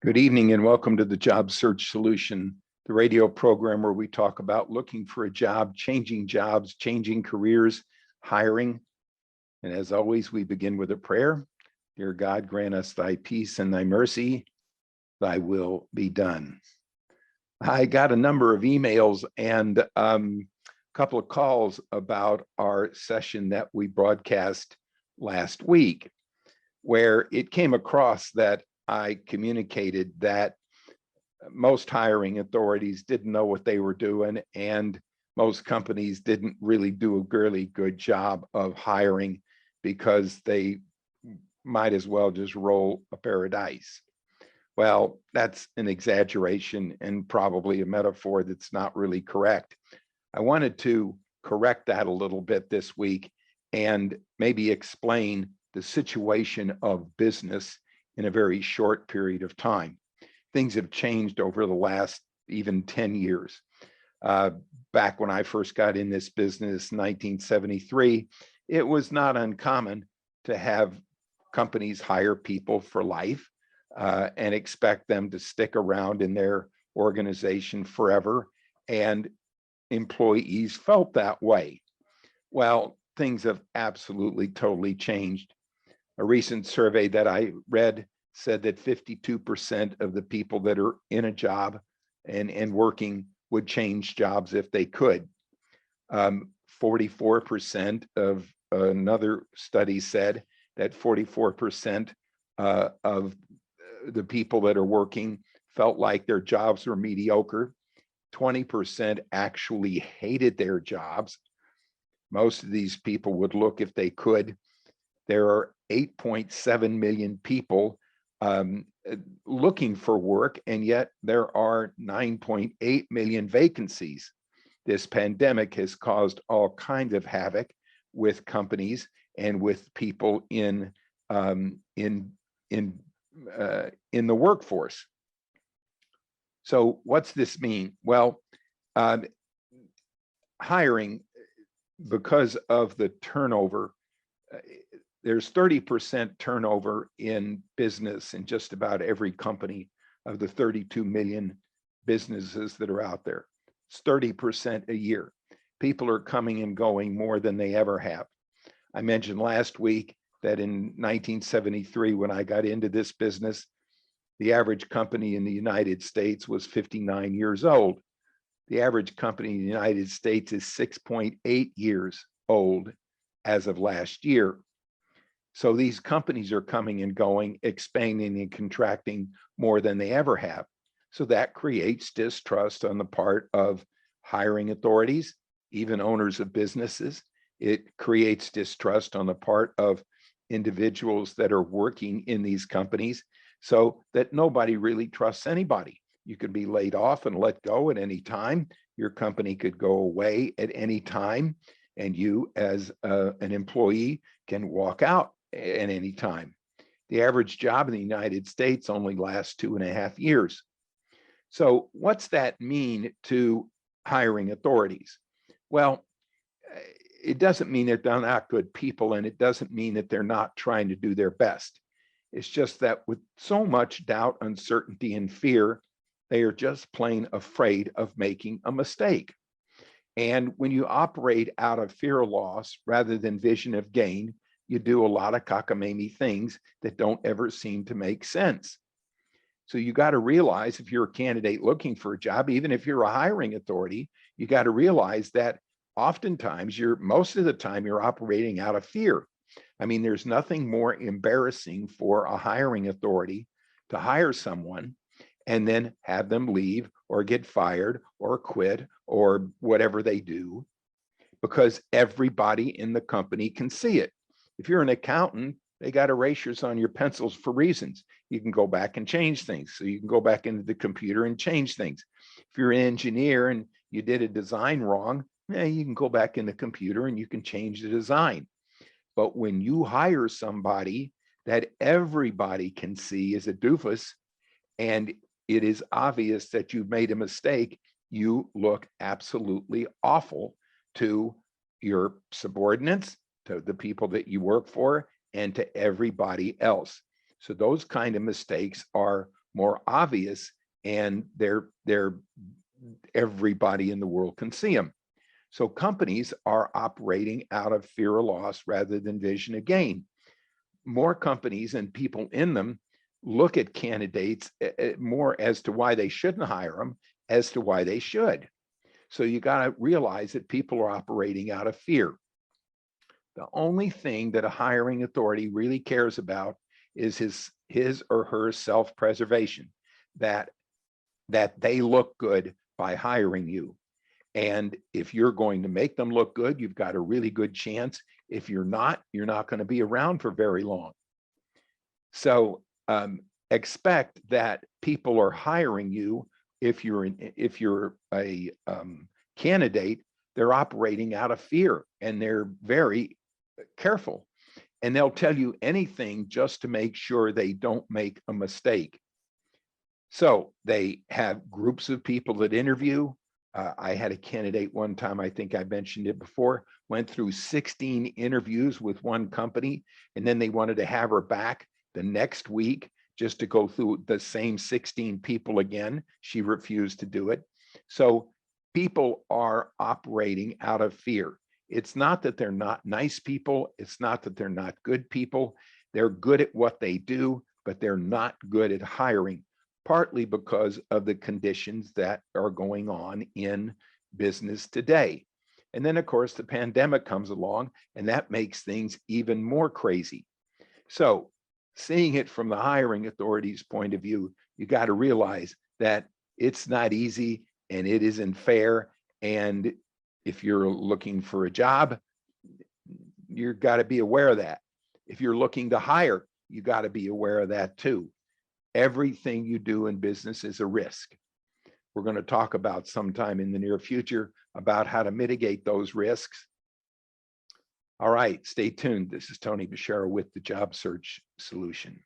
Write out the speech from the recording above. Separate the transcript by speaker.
Speaker 1: Good evening and welcome to the Job Search Solution, the radio program where we talk about looking for a job, changing jobs, changing careers, hiring. And as always, we begin with a prayer. Dear God, grant us thy peace and thy mercy, thy will be done. I got a number of emails and a couple of calls about our session that we broadcast last week, where it came across that I communicated that most hiring authorities didn't know what they were doing, and most companies didn't really do a really good job of hiring because they might as well just roll a pair of dice. Well, that's an exaggeration and probably a metaphor that's not really correct. I wanted to correct that a little bit this week and maybe explain the situation of business in a very short period of time. Things have changed over the last even 10 years. Back when I first got in this business, 1973, it was not uncommon to have companies hire people for life and expect them to stick around in their organization forever. And employees felt that way. Well, things have absolutely totally changed. A recent survey that I read said that 52% of the people that are in a job and working would change jobs if they could. 44% of another study said that 44% of the people that are working felt like their jobs were mediocre. 20% actually hated their jobs. Most of these people would look if they could. There are 8.7 million people looking for work, and yet there are 9.8 million vacancies. This pandemic has caused all kinds of havoc with companies and with people in the workforce. So what's this mean? Well, hiring, because of the turnover, there's 30% turnover in business in just about every company of the 32 million businesses that are out there. It's 30% a year. People are coming and going more than they ever have. I mentioned last week that in 1973, when I got into this business, the average company in the United States was 59 years old. The average company in the United States is 6.8 years old as of last year. So these companies are coming and going, expanding and contracting more than they ever have. So that creates distrust on the part of hiring authorities, even owners of businesses. It creates distrust on the part of individuals that are working in these companies, so that nobody really trusts anybody. You could be laid off and let go at any time. Your company could go away at any time, and you as an employee can walk out at any time. The average job in the United States only lasts 2.5 years. So what's that mean to hiring authorities? Well, it doesn't mean that they're not good people, and it doesn't mean that they're not trying to do their best. It's just that with so much doubt, uncertainty, and fear, they are just plain afraid of making a mistake. And when you operate out of fear of loss rather than vision of gain, you do a lot of cockamamie things that don't ever seem to make sense. So you got to realize, if you're a candidate looking for a job, even if you're a hiring authority, you got to realize that oftentimes most of the time you're operating out of fear. I mean, there's nothing more embarrassing for a hiring authority to hire someone and then have them leave or get fired or quit or whatever they do, because everybody in the company can see it. If you're an accountant, they got erasers on your pencils for reasons. You can go back and change things. So you can go back into the computer and change things. If you're an engineer and you did a design wrong, you can go back in the computer and you can change the design. But when you hire somebody that everybody can see is a doofus, and it is obvious that you've made a mistake, you look absolutely awful to your subordinates, to the people that you work for, and to everybody else. So those kind of mistakes are more obvious, and they're everybody in the world can see them. So companies are operating out of fear of loss rather than vision of gain. More companies and people in them look at candidates more as to why they shouldn't hire them as to why they should. So you got to realize that people are operating out of fear. The only thing that a hiring authority really cares about is his or her self-preservation, that they look good by hiring you. And if you're going to make them look good, you've got a really good chance. If you're not going to be around for very long. So expect that people are hiring you. If you're a candidate, they're operating out of fear, and they're very careful. And they'll tell you anything just to make sure they don't make a mistake. So they have groups of people that interview. I had a candidate one time, I think I mentioned it before, went through 16 interviews with one company, and then they wanted to have her back the next week just to go through the same 16 people again. She refused to do it. So people are operating out of fear. It's not that they're not nice people. It's not that they're not good people. They're good at what they do, but they're not good at hiring, partly because of the conditions that are going on in business today. And then, of course, the pandemic comes along, and that makes things even more crazy. So seeing it from the hiring authorities' point of view, you got to realize that it's not easy and it isn't fair. And if you're looking for a job, you've got to be aware of that. If you're looking to hire, you got to be aware of that too. Everything you do in business is a risk. We're going to talk about sometime in the near future about how to mitigate those risks. All right, stay tuned. This is Tony Bashara with the Job Search Solution.